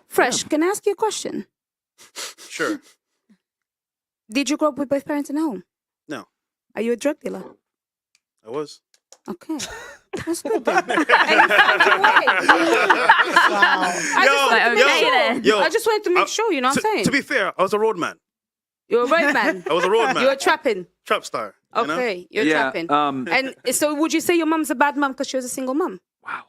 Fresh, can I ask you a question? Sure. Did you grow up with both parents in the home? No. Are you a drug dealer? I was. Okay. That's good then. And you found your way. I just wanted to make sure, you know what I'm saying? To be fair, I was a roadman. You're a roadman. I was a roadman. You were trapping. Trap star. Okay, you're trapping. And so would you say your mum's a bad mum because she was a single mum? Wow.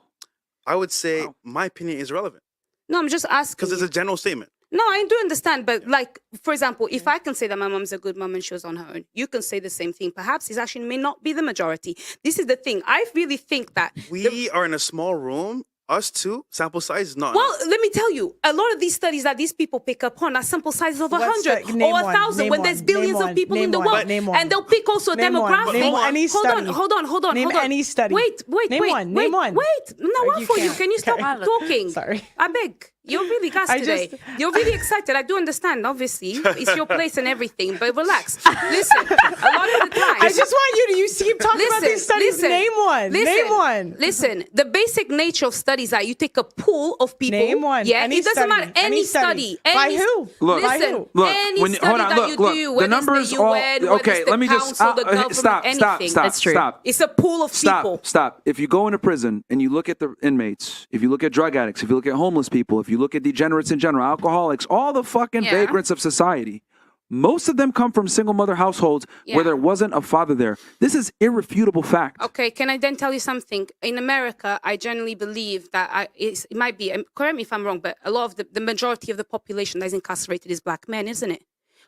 I would say my opinion is relevant. No, I'm just asking. Because it's a general statement. No, I do understand. But like, for example, if I can say that my mum's a good mum and she was on her own, you can say the same thing. Perhaps it actually may not be the majority. This is the thing. I really think that... We are in a small room. Us two, sample size is not Well, enough. let me tell you, a lot of these studies that these people pick up on are sample sizes of 100 or 1,000 when there's billions of people in the world. And they'll pick also demographic. Name any study. Hold on. Name any study. Wait. Name one. No, what for you? Can you stop talking? Sorry. I beg. You're really gassed today. You're really excited. I do understand, obviously. It's your place and everything, but relax. Listen, a lot of the time... I just want you to keep talking about these studies. Name one. Name one. Listen, the basic nature of studies are you take a pool of people. Name one. Yeah, Any it doesn't study. matter. Any study. By who? Look, Listen, look, any study that you do, whether the numbers it's the UN, whether it's the council, the government, anything. That's true. Stop. It's a pool of people. Stop. If you go into prison and you look at the inmates, if you look at drug addicts, if you look at homeless people, if you look at degenerates in general, alcoholics, all the fucking vagrants of society, most of them come from single mother households where there wasn't a father there. This is irrefutable fact. Okay, can I then tell you something? In America, I generally believe that it might be, correct me if I'm wrong, but a lot of the majority of the population that is incarcerated is black men, isn't it?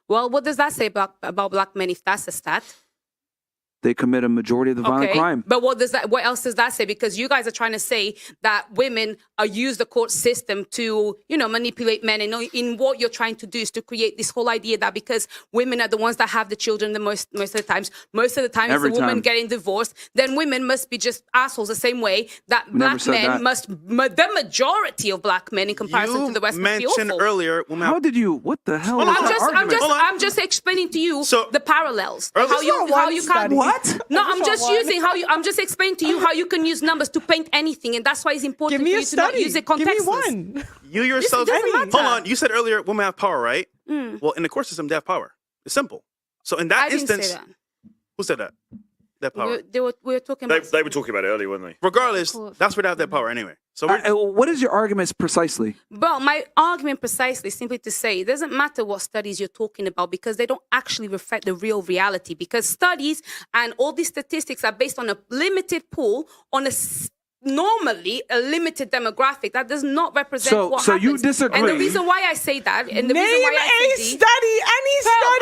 Well, what does that say about black men if that's a stat? They commit a majority of the violent crime. But what else does that say? Because you guys are trying to say that women use the court system to, manipulate men. And in what you're trying to do is to create this whole idea that because women are the ones that have the children most of the times it's the woman getting divorced, then women must be just assholes the same way that black men the majority of black men in comparison to the rest must be awful. You mentioned earlier... what the hell is I'm just explaining to you the parallels. How you can... What? No, I'm just explaining to you how you can use numbers to paint anything, and that's why it's important for you to not use it contextless. Give me one. You yourself, hold on. You said earlier women have power, right? Well, in the court system, they have power. It's simple. So in that instance, didn't say that. Who said that? That power. We were talking about. They were talking about it earlier, weren't they? Regardless, that's where they have that power anyway. So what is your argument precisely? Well, my argument precisely is simply to say it doesn't matter what studies you're talking about because they don't actually reflect the real reality. Because studies and all these statistics are based on a limited pool on normally a limited demographic that does not represent what happens. So you disagree. And the reason why I say that, and the reason why I say any study.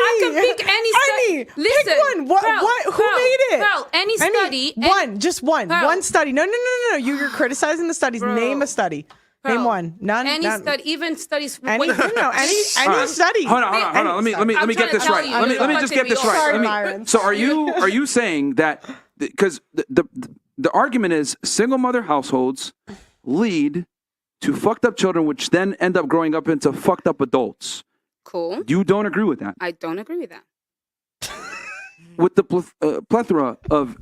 I can pick any study. Listen, pick one. Who made it? Any study. Just one. One study. No. You're criticizing the studies. Name a study. Name one. None. Study, even studies. Any study. Hold on. Let me get this right. Let me just get this right. Sorry, Myron. So are you saying that because the argument is single mother households lead to fucked up children, which then end up growing up into fucked up adults. Cool. You don't agree with that? I don't agree with that. With the plethora of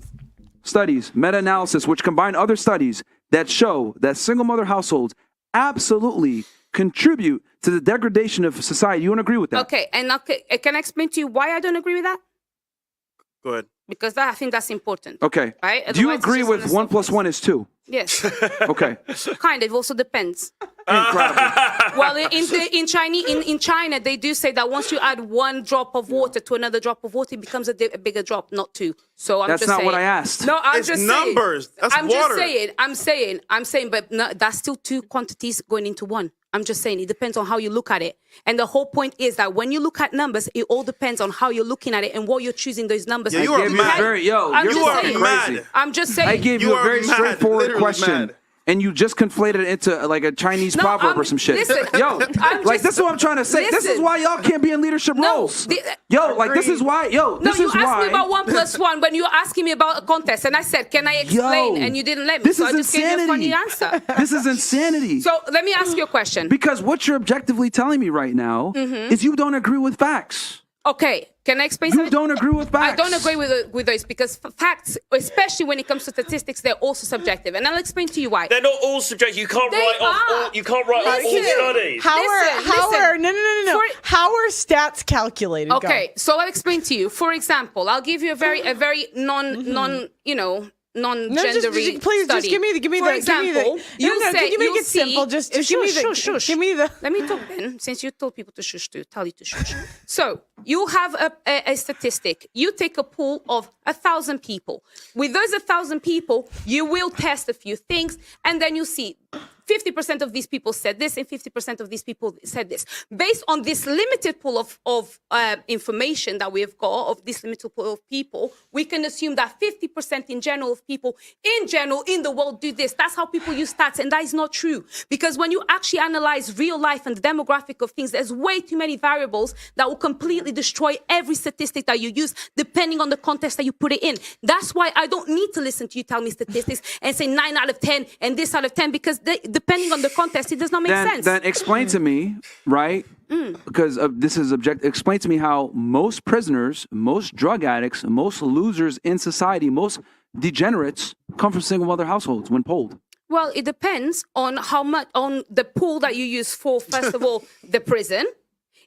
studies, meta-analysis, which combine other studies that show that single mother households absolutely contribute to the degradation of society. You don't agree with that? Okay, and can I explain to you why I don't agree with that? Go ahead. Because I think that's important. Okay. Right? Do you agree with 1 + 1 is 2? Yes. Okay. Kind of. It also depends. Incredible. Well, in China, they do say that once you add one drop of water to another drop of water, it becomes a bigger drop, not two. So that's just not saying. what I asked. No, I'm it's just numbers. saying. That's water. I'm saying, but no, that's still two quantities going into one. I'm just saying it depends on how you look at it. And the whole point is that when you look at numbers, it all depends on how you're looking at it and what you're choosing those numbers. Yeah, you are mad. You're fucking crazy. I'm just saying. I gave you a very straightforward question. And you just conflated it into like a Chinese proverb or some shit. Listen, this is what I'm trying to say. This is why y'all can't be in leadership roles. This is why, No, you asked me about 1 + 1 when you were asking me about a contest. And I said, can I explain? And you didn't let me. So I just gave you a funny answer. This is insanity. So let me ask you a question. Because what you're objectively telling me right now is you don't agree with facts. Okay, can I explain You something? don't agree with facts. I don't agree with those because facts, especially when it comes to statistics, they're also subjective, and I'll explain to you why. They're not all subjective. You can't They write off are. all. You can't write off all Listen. studies. No. For- How are stats calculated? Okay, so I'll explain to you. For example, I'll give you a very non-gendery please, study. just give me the. For example, can you you make it simple? Just give me the. Shush. Give me the. Let me talk then, since you told people to shush, to tell you to shush. So you have a statistic. You take a pool of 1,000 people. With those 1,000 people, you will test a few things, and then you see 50% of these people said this, and 50% of these people said this. Based on this limited pool of information that we've got, of this limited pool of people, we can assume that 50% in general of people in the world do this. That's how people use stats, and that is not true. Because when you actually analyze real life and the demographic of things, there's way too many variables that will completely destroy every statistic that you use, depending on the context that you put it in. That's why I don't need to listen to you tell me statistics and say 9 out of 10 and this out of 10, because depending on the context, it does not make sense. Then explain to me, right? Because this is objective. Explain to me how most prisoners, most drug addicts, most losers in society, most degenerates come from single mother households when polled. Well, it depends on how much, on the pool that you use for, first of all, the prison.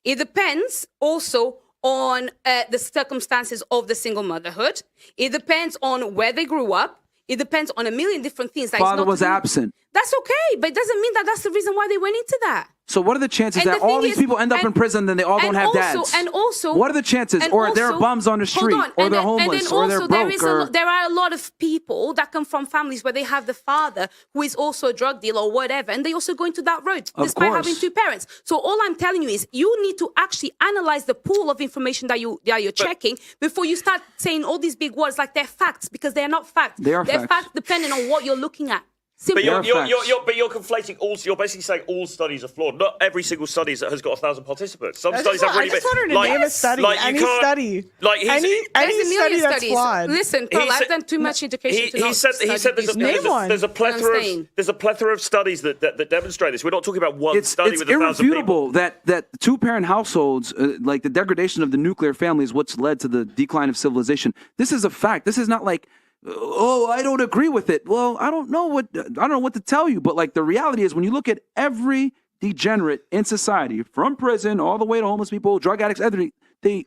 It depends also on the circumstances of the single motherhood. It depends on where they grew up. It depends on a million different things. Father was absent. That's okay, but it doesn't mean that that's the reason why they went into that. So what are the chances And that the thing all these is- people end up in and- prison and they all don't and have also- dads? and also- what are the chances? and Or they're also- bums on the street, hold on, or and they're then- and homeless, then or they're also broke. there are a lot of people that come from families where they have the father who is also a drug dealer or whatever, and they also go into that road Of despite course. having two parents. So all I'm telling you is you need to actually analyze the pool of information that you're checking before you start saying all these big words like they're facts, because they're not facts. They're facts. facts depending on what you're looking at. Simple. But They're facts. you're conflating all. You're basically saying all studies are flawed. Not every single study has got 1,000 participants. Some studies have I really. just want her to like, name a study. like you Any can't- study. Like he's, Any There's a million study that's studies. flawed. Listen, Pearl, He I've said- done too much education to he not said study there's these Name studies. one. there's a plethora I'm saying. of there's a plethora of studies that demonstrate this. We're not talking about one It's study with 1,000 people. irrefutable that two-parent households, like the degradation of the nuclear family, is what's led to the decline of civilization. This is a fact. This is not like, oh, I don't agree with it. Well, I don't know what to tell you. But like the reality is, when you look at every degenerate in society, from prison all the way to homeless people, drug addicts, everything,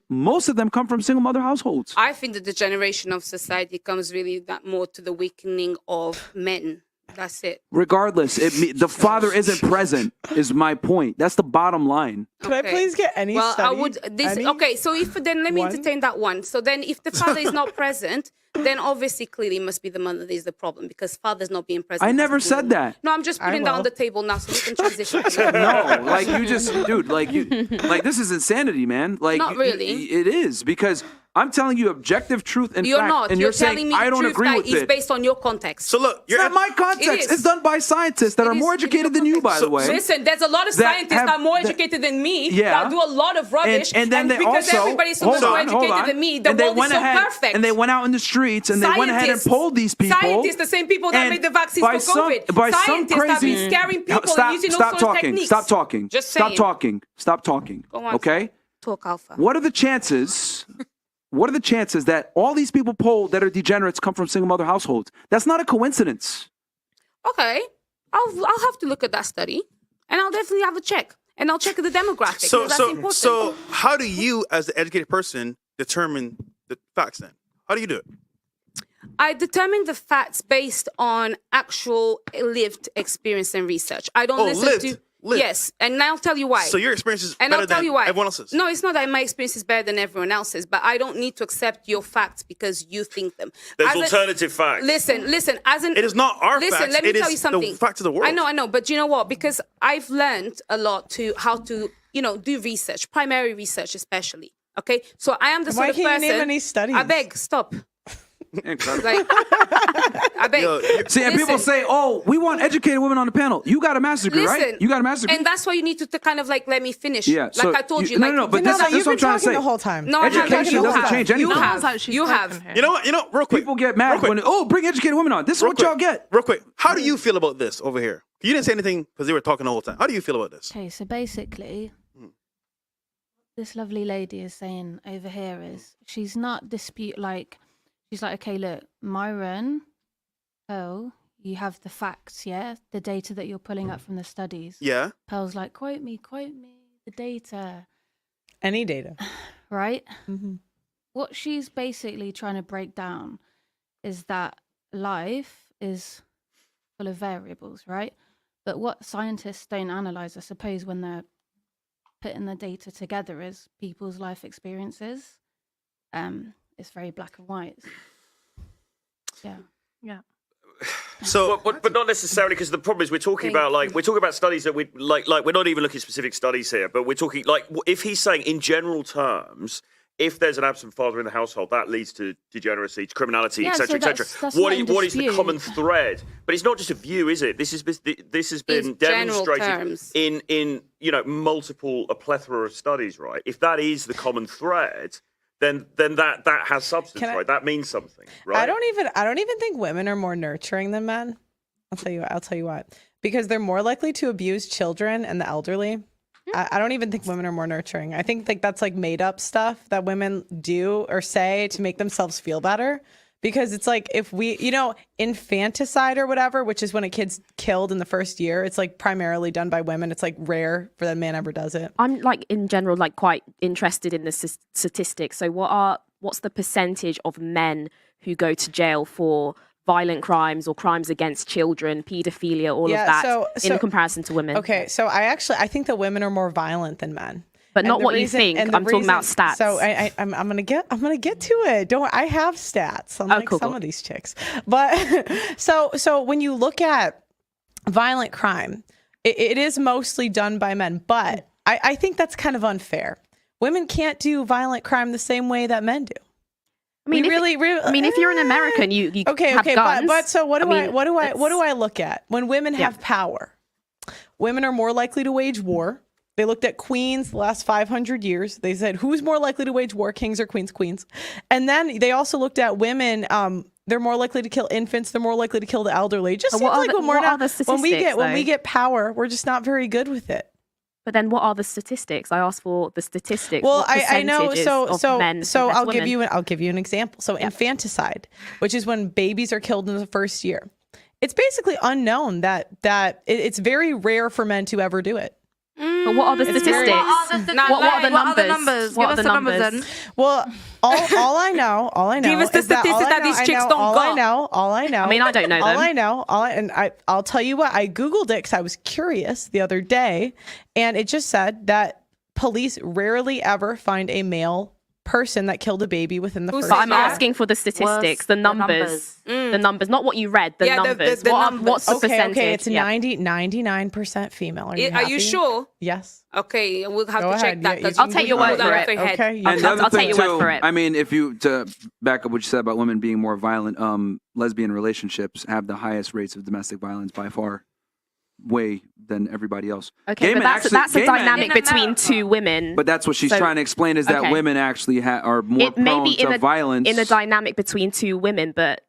most of them come from single mother households. I think that the generation of society comes really that more to the weakening of men. That's it. Regardless, the father isn't present. Is my point. That's the bottom line. Could I please get any Well, study? I would. Any? Okay, so if then let me One? entertain that one. So then, if the father is not present, then obviously clearly it must be the mother that is the problem, because father's not being present. I has never to do said with- that. No, I'm just I putting that on will. the table now, so we can transition. No, like you just, dude, like this is insanity, man. Like Not really. it is, because I'm telling you objective truth and You're fact, not. and You're you're saying telling me I don't truth agree that with is it. based on your context. So look, It's you're not my context. It is. It's done by scientists that It are is. more It is educated your than you, by the context. way. Listen, there's a lot of That scientists have- that are more that- educated than me Yeah. that do a lot of rubbish. And then they because also everybody's so much more educated than me, the and they world is went so ahead perfect. and they went out in the streets and they went ahead and Scientists- polled these people. Scientists, the same people that and made the vaccines by for COVID. by Scientists some have crazy been scaring people stop, and using all stop sorts of talking. techniques. Stop talking. Just stop saying. talking. Stop talking. Go on, Okay. Talk alpha. What are the chances? What are the chances that all these people polled that are degenerates come from single mother households? That's not a coincidence. Okay, I'll have to look at that study, and I'll definitely have a check, and I'll check the demographics. so that's so important. so how do you, as the educated person, determine the facts? Then how do you do it? I determine the facts based on actual lived experience and research. I don't listen lived. to Lived. yes, and I'll tell you why. So your experience is And better I'll tell than you why. everyone else's. No, it's not that my experience is better than everyone else's, but I don't need to accept your facts because you think them. There's As a- alternative facts. Listen. As an, It is not our listen, facts. let me It tell is you something. the facts of the world. I know, but you know what? Because I've learned a lot to how to, do research, primary research especially. Okay, so I am the Why sort of can't person. you name any studies? I beg, stop. Incredible. Like, I beg. Yo, See, and people Listen. say, "Oh, we want educated women on the panel." You got a master's degree, right? Listen, You got a master's degree. and that's why you need to kind of like let me finish. Yeah, like so I told you. no, like, no, but you this know is that- what I'm trying to say. the whole time. No, I haven't. Education You doesn't have. change anything. You No have. one's actually You spoken have. here. you know what? Real quick. People get mad quick. when, oh, bring educated women on. This is Real what quick. y'all get. Real quick. How do you feel about this over here? You didn't say anything because they were talking the whole time. How do you feel about this? Okay, so basically, this lovely lady is saying over here is she's not she's like, okay, look, Myron, you have the facts, yeah? The data that you're pulling up from the studies. Yeah. Pearl's like, quote me, the data. Any data. Right? Mm-hmm. What she's basically trying to break down is that life is full of variables, right? But what scientists don't analyze, I suppose, when they're putting the data together is people's life experiences. It's very black and white. Yeah. So, but not necessarily, because the problem is we're talking about studies that we like we're not even looking at specific studies here, but we're talking like if he's saying in general terms, if there's an absent father in the household, that leads to degeneracy, to criminality, etc., etc. What is the common thread? But it's not just a view, is it? This has been demonstrated in a plethora of studies, right? If that is the common thread, then that has substance, right? That means something, right? I don't even think women are more nurturing than men. I'll tell you what. Because they're more likely to abuse children and the elderly. I don't even think women are more nurturing. I think that's like made up stuff that women do or say to make themselves feel better. Because it's like if we, infanticide or whatever, which is when a kid's killed in the first year, it's like primarily done by women. It's like rare for that man ever does it. I'm like in general like quite interested in the statistics. So what's the percentage of men who go to jail for violent crimes or crimes against children, paedophilia, all of that in comparison to women? Okay, so I think that women are more violent than men. But not what you think. I'm talking about stats. So I'm gonna get to it. I have stats, unlike some of these chicks. But so when you look at violent crime, it is mostly done by men. But I think that's kind of unfair. Women can't do violent crime the same way that men do. I mean, if you're an American, you have guns. But so what do I look at when women have power? Women are more likely to wage war. They looked at queens the last 500 years. They said, who's more likely to wage war, kings or queens? Queens. And then they also looked at women. They're more likely to kill infants. They're more likely to kill the elderly. It just seems like when we get power, we're just not very good with it. But then what are the statistics? I asked for the statistics. Well, I know. Men so I'll give you an example. So infanticide, which is when babies are killed in the first year. It's basically unknown that it's very rare for men to ever do it. But what are the statistics? What are the numbers? Give us the numbers then. Well, all I know. Give us the statistics that these chicks don't got. All I know. I mean, I don't know them. I'll tell you what. I Googled it because I was curious the other day, and it just said that police rarely ever find a male person that killed a baby within the first year. I'm asking for the statistics, the numbers. The numbers, not what you read, the numbers. What's the percentage? Okay, it's 99% female. Are you sure? Yes. Okay, we'll have to check that. I'll take your word for it. Okay. I'll take your word for it. I mean, to back up what you said about women being more violent, lesbian relationships have the highest rates of domestic violence by far. Way than everybody else. Okay, but that's a dynamic between two women. But that's what she's trying to explain is that women actually are more prone to violence. In a dynamic between two women, but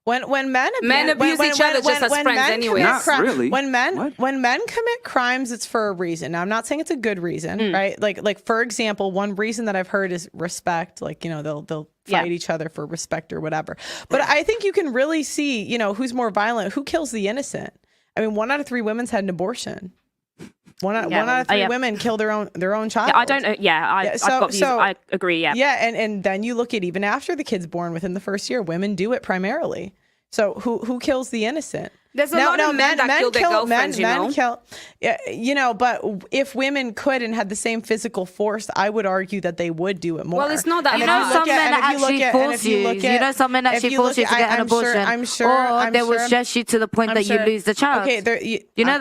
when men abuse each other just as friends anyway. Not really. When men commit crimes, it's for a reason. Now, I'm not saying it's a good reason, right? Like for example, one reason that I've heard is respect. Like they'll fight each other for respect or whatever. But I think you can really see who's more violent, who kills the innocent. I mean, 1 out of 3 women's had an abortion. One out of 3 women kill their own child. Yeah, I don't know. I've got views. I agree. Yeah. Yeah, and then you look at even after the kid's born, within the first year, women do it primarily. So who kills the innocent? There's a lot of men that kill their girlfriends, men kill, but if women could and had the same physical force, I would argue that they would do it more. Well, it's not that. Some men actually force you. Some men actually force you to get an abortion. I'm sure. Or they will stress you to the point that you lose the child. Okay, there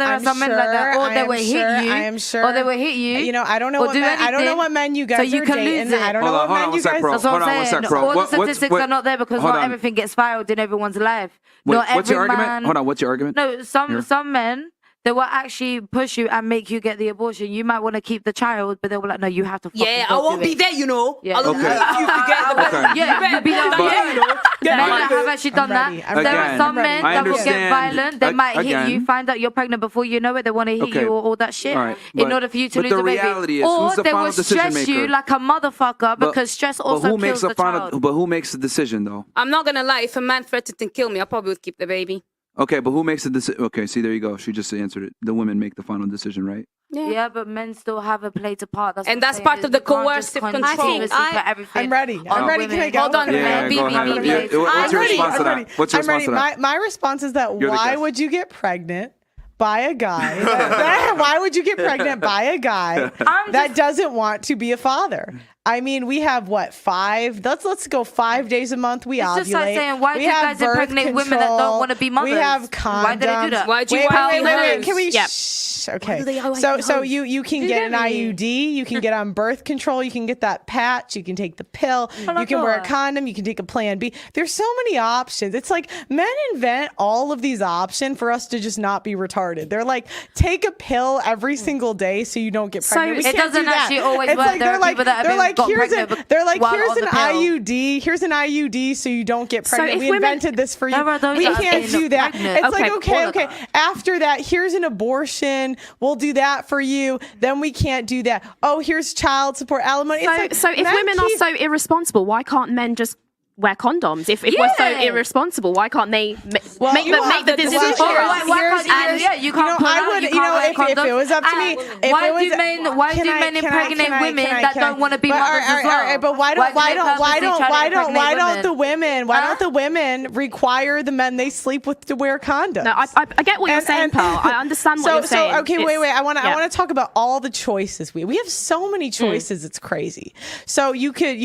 are some men like that. Or they will hit you. I am sure. Or they will hit you. I don't know what men. I don't know what men you guys are dating. I don't know what men you guys. That's what I'm saying. All the statistics are not there because not everything gets filed in everyone's life. What's your argument? Hold on. What's your argument? No, some men, they will actually push you and make you get the abortion. You might want to keep the child, but they will like, no, you have to. I won't be there. Yeah. I'll leave you to get the. Yeah, you'll be there. Men my- that have actually done ready. that. I'm There ready. are some I'm men ready. I that will get understand. violent. They might hit Again. you, find out you're pregnant before you know it. They want to hit Okay. you or all that shit All right, in but- order for you to but lose the the baby. reality is, or who's the they final will decision stress you maker? like a motherfucker But- because stress But also who makes kills the the final? child. But who makes the decision though? I'm not gonna lie. If a man threatened to kill me, I probably would keep the baby. Okay, but who makes the decision? Okay, see, there you go. She just answered it. The women make the final decision, right? Yeah, but men still have a play to part. That's And what I'm that's saying, part is of the you can't just coercive control. continuously put everything I'm ready. on I'm ready. Can I women. go? Hold on, Can I Yeah, go? Bibi, go ahead. Bibi. What's your I'm ready. response to I'm that? ready. What's your I'm ready. response to that? My response is that You're the why guest. would you get pregnant by a guy? Why would you get pregnant by a guy that doesn't want to be a father? I mean, we have what, 5? Let's go 5 days a month. We It's ovulate. just like saying, why do we you have guys impregnate birth women that don't control. wanna be mothers? We have condoms. Why do they do that? Why'd you wait, wipe wait, your wait, wait. hose? Can we? Yep. Shh. Okay. do they wipe So your you can You get get an me? IUD. You can get on birth control. You can get that patch. You can take the pill. my You can wear a God. condom. You can take a Plan B. There's so many options. It's like men invent all of these options for us to just not be retarded. They're like, take a pill every single day so you don't get So pregnant. We it can't doesn't do that. actually always It's work. like, There they're are people that have they're been like, got here's pregnant an, they're like, while here's on an the pill. IUD. Here's an IUD so you don't get So pregnant. if We women- invented this for you. There are those We that have can't been do that. pregnant. It's like, Okay, all of okay. that. After that, here's an abortion. We'll do that for you. Then we can't do that. Oh, here's child support, alimony. It's like, So if men women are keep- so irresponsible, why can't men just wear condoms? If we're so Yeah. irresponsible, why can't they Well, make the decision well, for here's- us? Why here's- can't here's- you? Yeah, you can't. know, pull I out, would, you you know, can't wear if condoms. it was up to me, And if why it was, do men impregnate women that don't want to be mothers as well? All right, but why do they don't purposely the women? Why Huh? don't the women require the men they sleep with to wear condoms? No, I get what you're saying, And- Pearl. I understand what you're saying. So okay, wait. I want yeah. to talk about all the choices we have. So many choices, it's crazy. So you could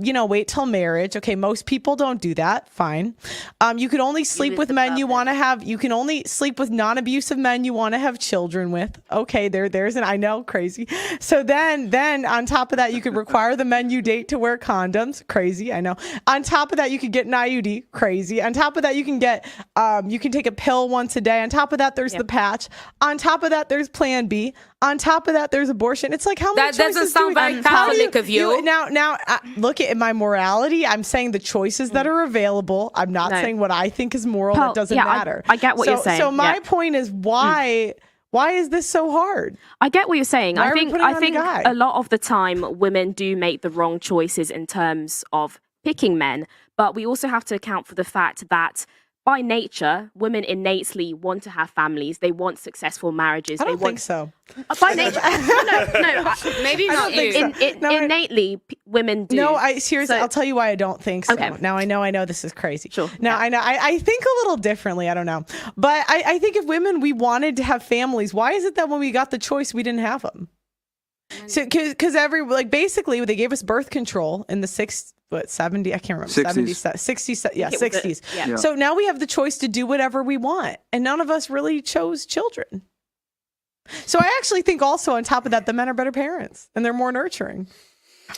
wait till marriage. Okay, most people don't do that. Fine. You could only sleep is with the men you puppet. want to have. You can only sleep with non-abusive men you want to have children with. Okay, there's an, I know, crazy. So then on top of that, you could require the men you date to wear condoms. Crazy, I know. On top of that, you could get an IUD. Crazy. On top of that, you can get you can take a pill once a day. On top of that, there's the patch. On top of that, there's Plan B. On top of that, there's abortion. It's like, how many That doesn't choices sound do we- very how do Catholic of you. Now, look at my morality. I'm saying the choices that are available. I'm not No. saying what I think is moral. Pearl, That doesn't yeah, matter. I get what you're saying, So my yeah. point is, why is this so hard? I get what you're saying. Why I are we think putting it on the I think guy? a lot of the time women do make the wrong choices in terms of picking men, but we also have to account for the fact that by nature, women innately want to have families. They want successful marriages. I don't they want think so. by nature. no. Maybe not you. think so. No, Innately, women do. No, seriously, So- I'll tell you why I don't think so. Okay. Now I know this is crazy. Sure. Now I know I think a little differently. I don't know, but I think if women we wanted to have families, why is it that when we got the choice we didn't have them? So because basically they gave us birth control in the 70, I can't remember, 60s. 60s, yeah, It was the- 60s. yeah. So now we have the choice to do whatever we want, and none of us really chose children. So I actually think also on top of that, the men are better parents and they're more nurturing.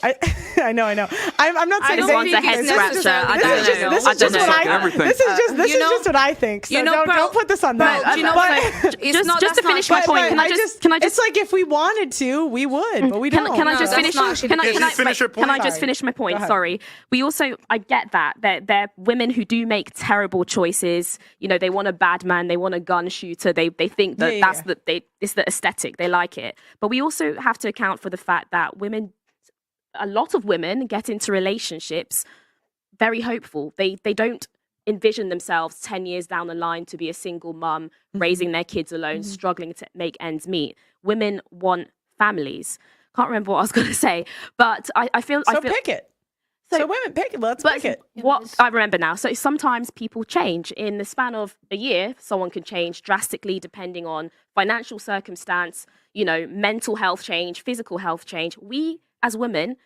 I know. I'm not saying don't they think One's a head it's scratcher. necessary. I This don't is know. just- This I is don't just know. what I Everything. This is just You know- what I think. So you know, Pearl, don't put this on them. you know but, what? It's not- just to that's not finish my true. point, can I just It's like if we wanted to, we would, but we don't. Can I No, just that's finish? not actually Can the I, case. can I, Just finish your can I point. just Sorry. finish my Go point? ahead. Sorry. We also, I get that there are women who do make terrible choices. You know, they want a bad man, they want a gun shooter. They think that Yeah, that's it's the aesthetic. They like it. But we also have to account for the fact that a lot of women get into relationships very hopeful. They don't envision themselves 10 years down the line to be a single mum, raising their kids alone, struggling to make ends meet. Women want families. Can't remember what I was going to say, but I feel... So pick it. So women pick it. Let's pick it. What I remember now. So sometimes people change in the span of a year. Someone can change drastically depending on financial circumstance, mental health change, physical health change. We as women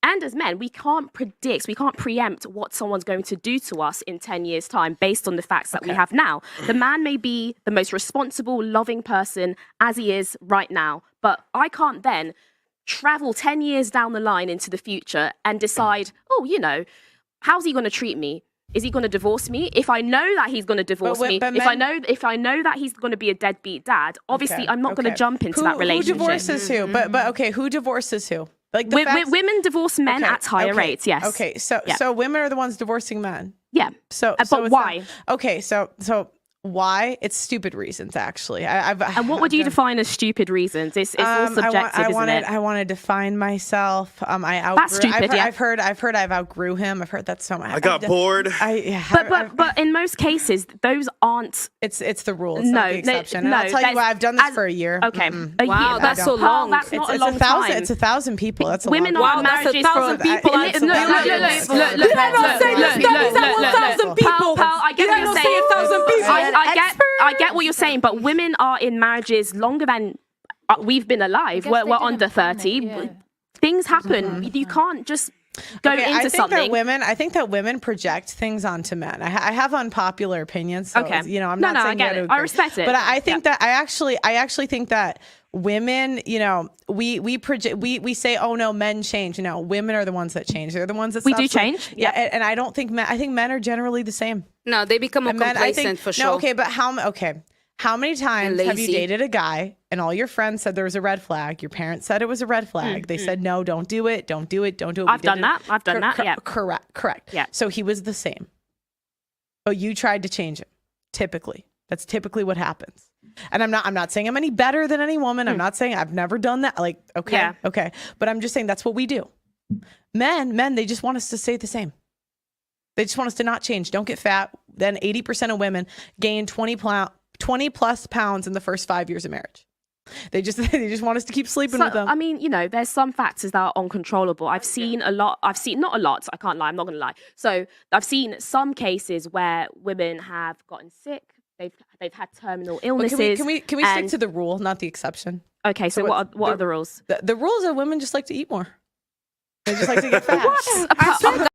and as men, we can't predict, we can't preempt what someone's going to do to us in 10 years' time based on the facts that we have now. The man may be the most responsible, loving person as he is right now, but I can't then travel 10 years down the line into the future and decide, how's he going to treat me? Is he going to divorce me? If I know that he's going to divorce me, if I know that he's going to be a deadbeat dad, obviously I'm not going to jump into that relationship. Who divorces who? But okay, who divorces who? Like the facts- Women divorce men Okay, at higher okay, rates, yes. Okay, so women are the ones divorcing men. Yeah. So but it's not- why? okay, so why? It's stupid reasons, actually. And what would you define as stupid reasons? It's all subjective, isn't it? I want to define myself. I outgrew. That's stupid, I've heard I've outgrew him. I've heard that so much. I got bored. But in most cases, those aren't. It's the rules, No, not the exception. no, and I'll tell you there's- what, I've done this as- for a year. Okay. Mm-mm. A Wow, year. that's so long. That's not It's a long 1,000. time. It's 1,000 people. That's a Women long are time. in Wow, that's marriages 1,000 for people. Look, You're not saying the studies at 1,000 people. Pearl, I get You're what you're not saying. saying 1,000 people. I get what you're saying, but women are in marriages longer than we've been alive. guess We're they under didn't plan 30. it, yeah. Things happen. You can't just go Okay, into something. I think that women project things onto men. I have unpopular opinions. So, Okay. You know, I'm No, not no, I saying get you it. to I agree. respect it. But I think that I actually think that women, you know, we project, we say, oh no, men change. You know, women are the ones that change. They're the ones that We stop do sleeping. change. Yeah, and I don't think men. I think men are generally the same. No, they become more And men, complacent for sure. No, okay, but how many times have you lazy. dated a guy and all your friends said there was a red flag? Your parents said it was a red flag. They said, no, don't do it. Don't do it. Don't do it. I've done that. I've done that. Yeah. Correct. Yeah. So he was the same. But you tried to change him. Typically. That's typically what happens. And I'm not saying I'm any better than any woman. I'm not saying I've never done that. Like, okay. Yeah. Okay. But I'm just saying that's what we do. Men, they just want us to stay the same. They just want us to not change. Don't get fat. Then 80% of women gain 20 plus pounds in the first 5 years of marriage. They just want us to keep sleeping with them. I mean, you know, there's some factors that are uncontrollable. I've seen not a lot. I can't lie. I'm not going to lie. So I've seen some cases where women have gotten sick. They've had terminal illnesses. Can we stick to the rule, not the exception? Okay, so what are the rules? The rules are women just like to eat more. They just like to get fat.